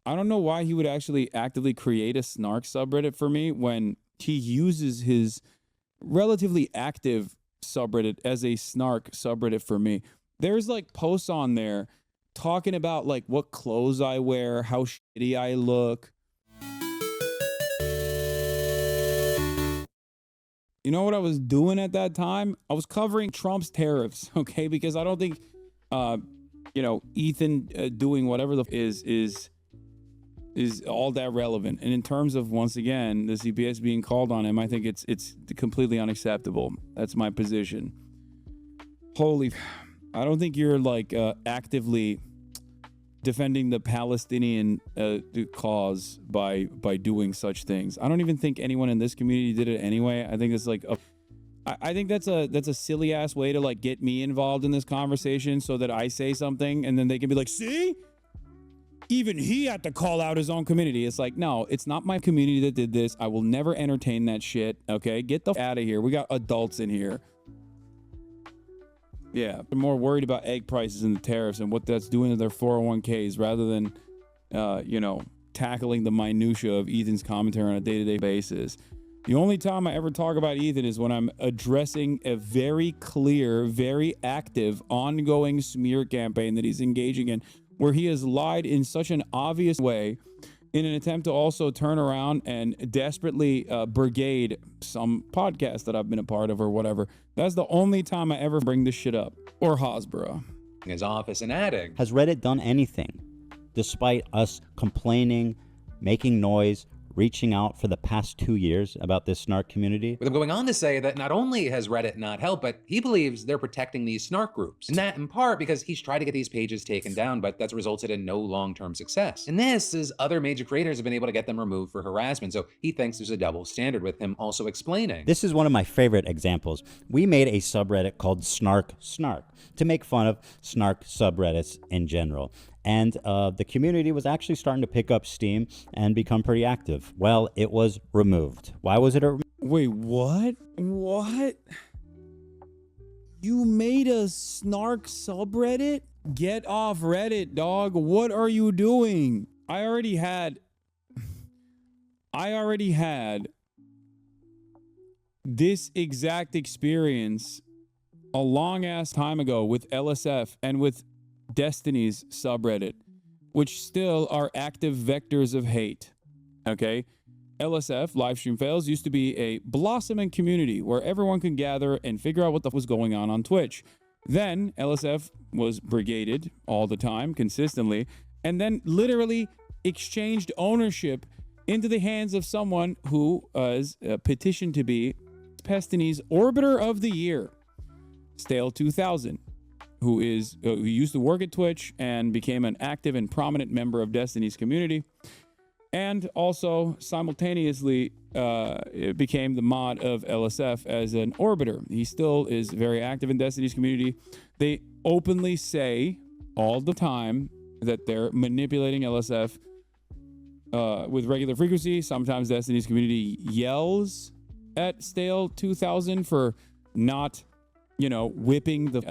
I don't know why he would actually actively create a snark subreddit for me when he uses his relatively active subreddit as a snark subreddit for me. There's like posts on there talking about like what clothes I wear, how shitty I look. You know what I was doing at that time? I was covering Trump's tariffs, okay? Because I don't think, Ethan doing whatever the is all that relevant. And in terms of, once again, the CPS being called on him, I think it's completely unacceptable. That's my position. I don't think you're like actively defending the Palestinian cause by doing such things. I don't even think anyone in this community did it anyway. I think it's like I think that's a silly ass way to like get me involved in this conversation so that I say something and then they can be like, see, even he had to call out his own community. It's like, no, it's not my community that did this. I will never entertain that shit. Okay, get the out of here. We got adults in here. Yeah, they're more worried about egg prices and the tariffs and what that's doing to their 401ks rather than, tackling the minutia of Ethan's commentary on a day-to-day basis. The only time I ever talk about Ethan is when I'm addressing a very clear, very active, ongoing smear campaign that he's engaging in, where he has lied in such an obvious way in an attempt to also turn around and desperately brigade some podcast that I've been a part of or whatever. That's the only time I ever bring this shit up. Or Hasbro. His office and adding. Has Reddit done anything, despite us complaining, making noise, reaching out for the past 2 years about this snark community? With him going on to say that not only has Reddit not helped, but he believes they're protecting these snark groups. And that in part because he's tried to get these pages taken down, but that's resulted in no long-term success. And this is other major creators have been able to get them removed for harassment, so he thinks there's a double standard with him also explaining. This is one of my favorite examples. We made a subreddit called Snark to make fun of snark subreddits in general. And the community was actually starting to pick up steam and become pretty active. Well, it was removed. Why was it Wait, what? What? You made a snark subreddit? Get off Reddit, dog. What are you doing? I already had this exact experience a long ass time ago with LSF and with Destiny's subreddit, which still are active vectors of hate. Okay, LSF, Livestream Fails, used to be a blossoming community where everyone could gather and figure out what the f was going on Twitch. Then LSF was brigaded all the time, consistently, and then literally exchanged ownership into the hands of someone who was petitioned to be Destiny's Orbiter of the Year, Stale 2000. Who used to work at Twitch and became an active and prominent member of Destiny's community, and also simultaneously became the mod of LSF as an orbiter. He still is very active in Destiny's community. They openly say all the time that they're manipulating LSF with regular frequency. Sometimes Destiny's community yells at Stale 2000 for not whipping the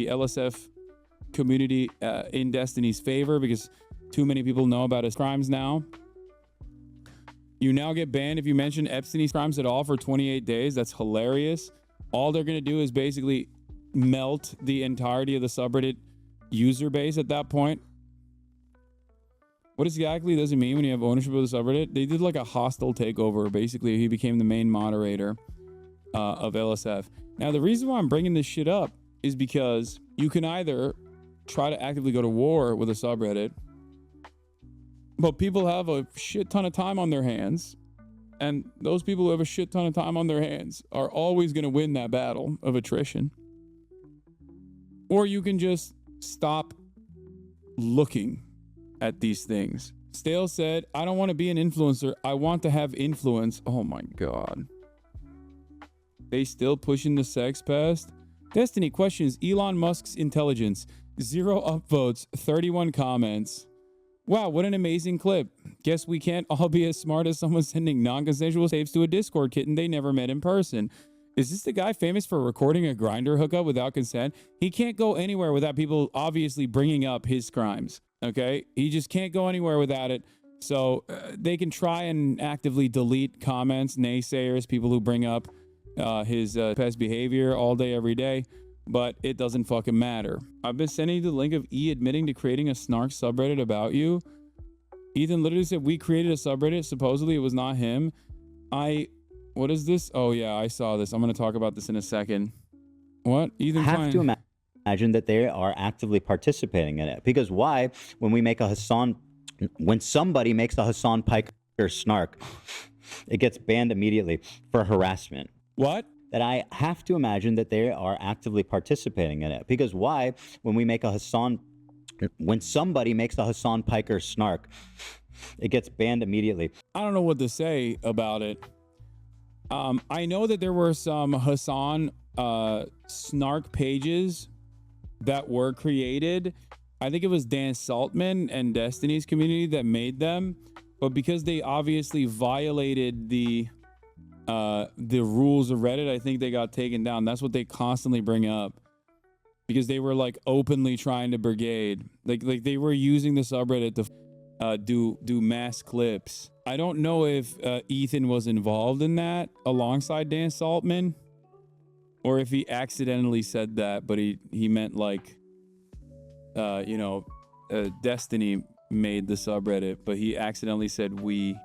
LSF community in Destiny's favor because too many people know about his crimes now. You now get banned if you mention Epstein's crimes at all for 28 days. That's hilarious. All they're going to do is basically melt the entirety of the subreddit user base at that point. What exactly does it mean when you have ownership of the subreddit? They did like a hostile takeover. Basically, he became the main moderator of LSF. Now, the reason why I'm bringing this shit up is because you can either try to actively go to war with a subreddit, but people have a shit ton of time on their hands, and those people who have a shit ton of time on their hands are always going to win that battle of attrition. Or you can just stop looking at these things. Stale said, I don't want to be an influencer. I want to have influence. Oh my God. They still pushing the sex past? Destiny questions Elon Musk's intelligence. 0 upvotes, 31 comments. Wow, what an amazing clip. Guess we can't all be as smart as someone sending non-consensual tapes to a Discord kitten they never met in person. Is this the guy famous for recording a Grindr hookup without consent? He can't go anywhere without people obviously bringing up his crimes. Okay, he just can't go anywhere without it. So they can try and actively delete comments, naysayers, people who bring up his past behavior all day, every day, but it doesn't fucking matter. I've been sending you the link of E admitting to creating a snark subreddit about you. Ethan literally said, we created a subreddit. Supposedly it was not him. What is this? Oh yeah, I saw this. I'm going to talk about this in a second. What? Ethan Have Klein. to imagine that they are actively participating in it. Because why, when somebody makes a Hassan Piker snark, it gets banned immediately for harassment. What? That I have to imagine that they are actively participating in it. Because why, when somebody makes a Hassan Piker snark, it gets banned immediately. I don't know what to say about it. I know that there were some Hassan snark pages that were created. I think it was Dan Saltman and Destiny's community that made them, but because they obviously violated the rules of Reddit, I think they got taken down. That's what they constantly bring up, because they were like openly trying to brigade, like they were using the subreddit to do mass clips. I don't know if Ethan was involved in that alongside Dan Saltman, or if he accidentally said that, but he meant like Destiny made the subreddit, but he accidentally said we.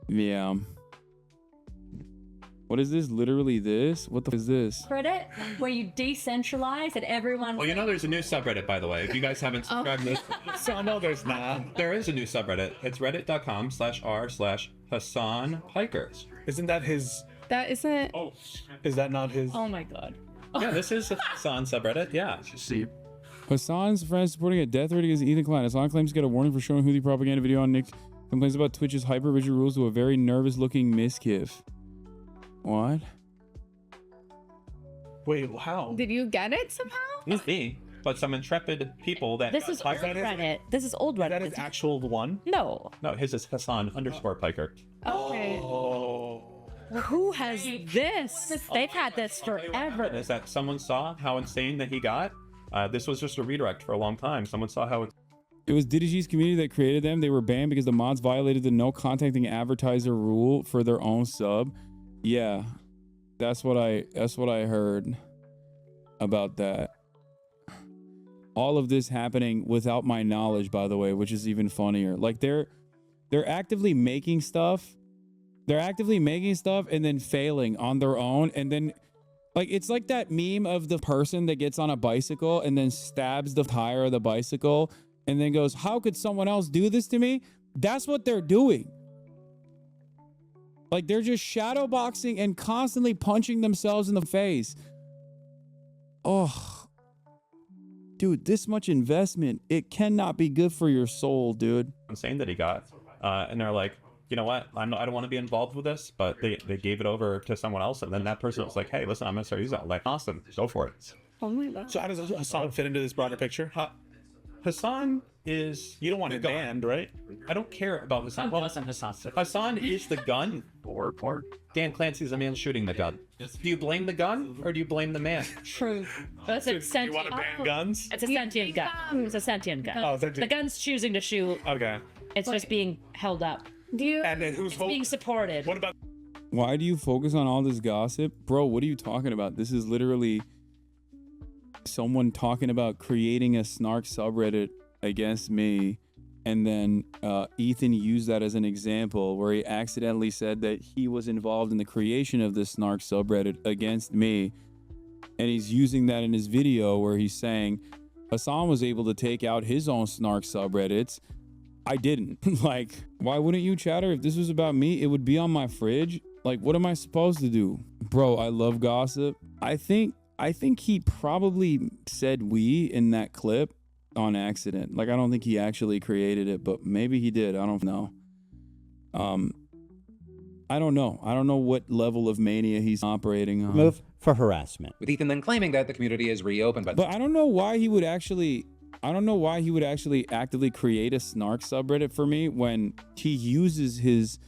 Yeah. What is this? Literally this? What the f is this? Reddit, where you decentralize and everyone. Well, you know, there's a new subreddit, by the way. If you guys haven't subscribed to this, So no, there's not. there is a new subreddit. It's reddit.com/r/Hassan Pikers. Isn't that his? That isn't. Oh, is that not his? Oh my god. Yeah, this is a Hassan subreddit. Yeah. Hassan's friends supporting a death threat against Ethan Klein. Hassan claims to get a warning for showing Houthi propaganda video on Nick. Complains about Twitch's hyper-rigid rules to a very nervous-looking miskiff. What? Wait, how? Did you get it somehow? It's me, but some intrepid people that. This is old Reddit. This is old Reddit. That is actual one. No. No, his is Hassan_Piker. Okay. Oh. Who has this? They've had this forever. Is that someone saw how insane that he got? This was just a redirect for a long time. Someone saw how. It was DigiG's community that created them. They were banned because the mods violated the no contacting advertiser rule for their own sub. Yeah, that's what I heard about that. All of this happening without my knowledge, by the way, which is even funnier. Like they're actively making stuff. They're actively making stuff and then failing on their own, and then like it's like that meme of the person that gets on a bicycle and then stabs the tire of the bicycle and then goes, "How could someone else do this to me?" That's what they're doing. Like they're just shadow boxing and constantly punching themselves in the face. Oh, dude, this much investment, it cannot be good for your soul, dude. Insane that he got. And they're like, you know what? I don't want to be involved with this, but they gave it over to someone else. And then that person was like, hey, listen, I'm going to start using that. Like, awesome, go for it. Oh my god. So how does Hassan fit into this broader picture? Hassan is. You don't want it banned, right? I don't care about Hassan. Well, Hassan is the gun. Or Dan Clancy's the man shooting the gun. Do you blame the gun or do you blame the man? True. That's a You sentient. want to ban guns? It's a sentient gun. It's a sentient gun. Oh, sentient. The gun's choosing to shoot. Okay. It's just being held up. And then who's Being supported. What about? Why do you focus on all this gossip? Bro, what are you talking about? This is literally someone talking about creating a snark subreddit against me, and then Ethan used that as an example where he accidentally said that he was involved in the creation of this snark subreddit against me, and he's using that in his video where he's saying Hassan was able to take out his own snark subreddits. I didn't. Like, why wouldn't you, chatter? If this was about me, it would be on my fridge. Like, what am I supposed to do? Bro, I love gossip. I think he probably said we in that clip on accident. Like, I don't think he actually created it, but maybe he did. I don't know. I don't know. I don't know what level of mania he's operating on. Move for harassment. With Ethan then claiming that the community is reopened, but I don't know why he would actually actively create a snark subreddit for me when he uses his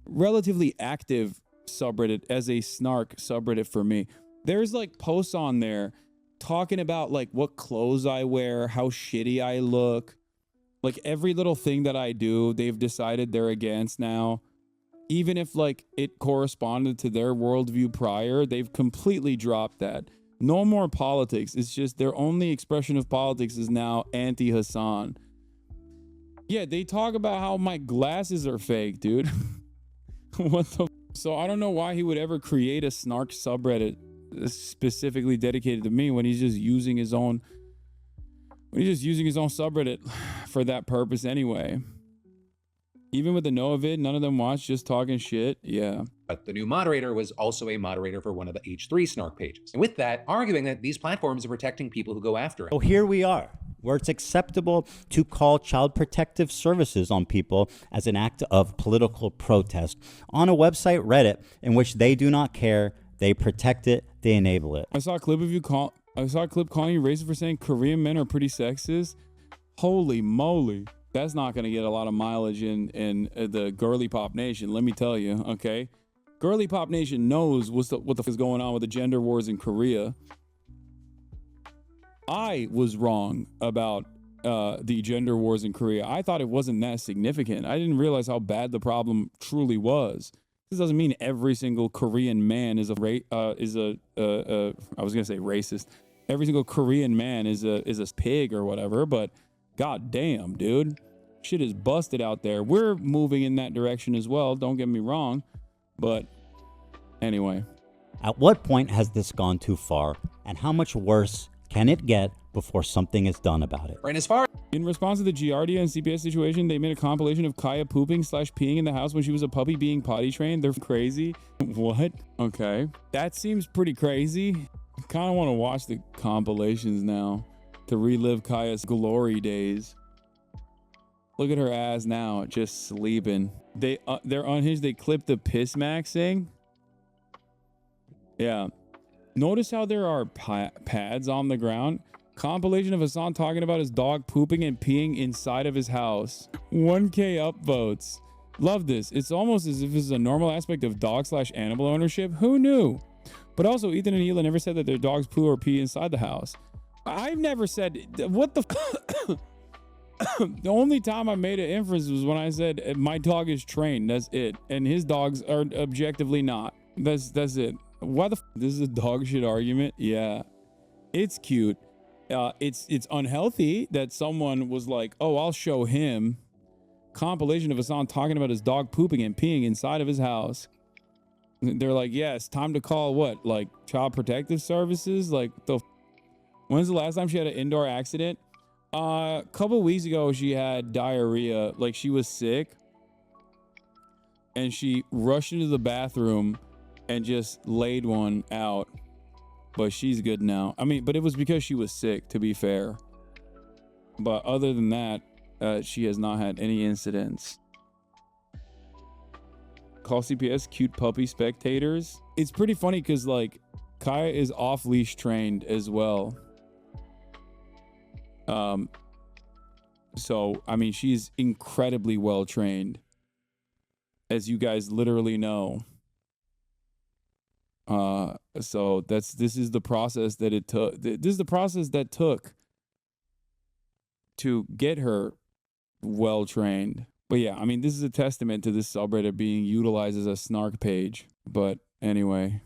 relatively active subreddit as a snark subreddit for me. There's like posts on there talking about like what clothes I wear, how shitty I look. Like every little thing that I do, they've decided they're against now. Even if like it corresponded to their worldview prior, they've completely dropped that. No more politics. It's just their only expression of politics is now Anti-Hasan. Yeah, they talk about how my glasses are fake, dude. What the? So I don't know why he would ever create a snark subreddit specifically dedicated to me when he's just using his own subreddit for that purpose anyway. Even with the Noah vid, none of them watch, just talking shit. Yeah. But the new moderator was also a moderator for one of the H3 snark pages. And with that, arguing that these platforms are protecting people who go after it. So here we are, where it's acceptable to call child protective services on people as an act of political protest on a website, Reddit, in which they do not care, they protect it, they enable it. I saw a clip calling you racist for saying Korean men are pretty sexist. Holy moly. That's not going to get a lot of mileage in the girly pop nation, let me tell you, okay? Girly pop nation knows what the fuck is going on with the gender wars in Korea. I was wrong about the gender wars in Korea. I thought it wasn't that significant. I didn't realize how bad the problem truly was. This doesn't mean every single Korean man is I was gonna say racist. Every single Korean man is a pig or whatever. But god damn, dude, shit is busted out there. We're moving in that direction as well. Don't get me wrong, but anyway. At what point has this gone too far, and how much worse can it get before something is done about it? Right, as far In response to the Giardia and CPS situation, they made a compilation of Kaya pooping / peeing in the house when she was a puppy being potty trained. They're crazy. What? Okay. That seems pretty crazy. I kind of want to watch the compilations now to relive Kaya's glory days. Look at her ass now, just sleeping. They're unhinged. They clipped the piss maxing. Yeah. Notice how there are pads on the ground. Compilation of Hasan talking about his dog pooping and peeing inside of his house. 1K upvotes. Love this. It's almost as if this is a normal aspect of dog / animal ownership. Who knew? But also, Ethan and Hila never said that their dogs poo or pee inside the house. I've never said, what the The only time I made an inference was when I said my dog is trained. That's it. And his dogs are objectively not. That's it. Why the this is a dog shit argument? Yeah. It's cute. It's unhealthy that someone was like, oh, I'll show him compilation of Hasan talking about his dog pooping and peeing inside of his house. They're like, yes, time to call what? Like child protective services? Like when's the last time she had an indoor accident? A couple weeks ago, she had diarrhea. Like she was sick and she rushed into the bathroom and just laid one out. But she's good now. I mean, but it was because she was sick, to be fair. But other than that, she has not had any incidents. Call CPS cute puppy spectators. It's pretty funny because like Kaya is off leash trained as well. So I mean, she's incredibly well trained, as you guys literally know. So this is the process that it took. This is the process that took to get her well trained. But yeah, I mean, this is a testament to this subreddit being utilized as a snark page. But anyway.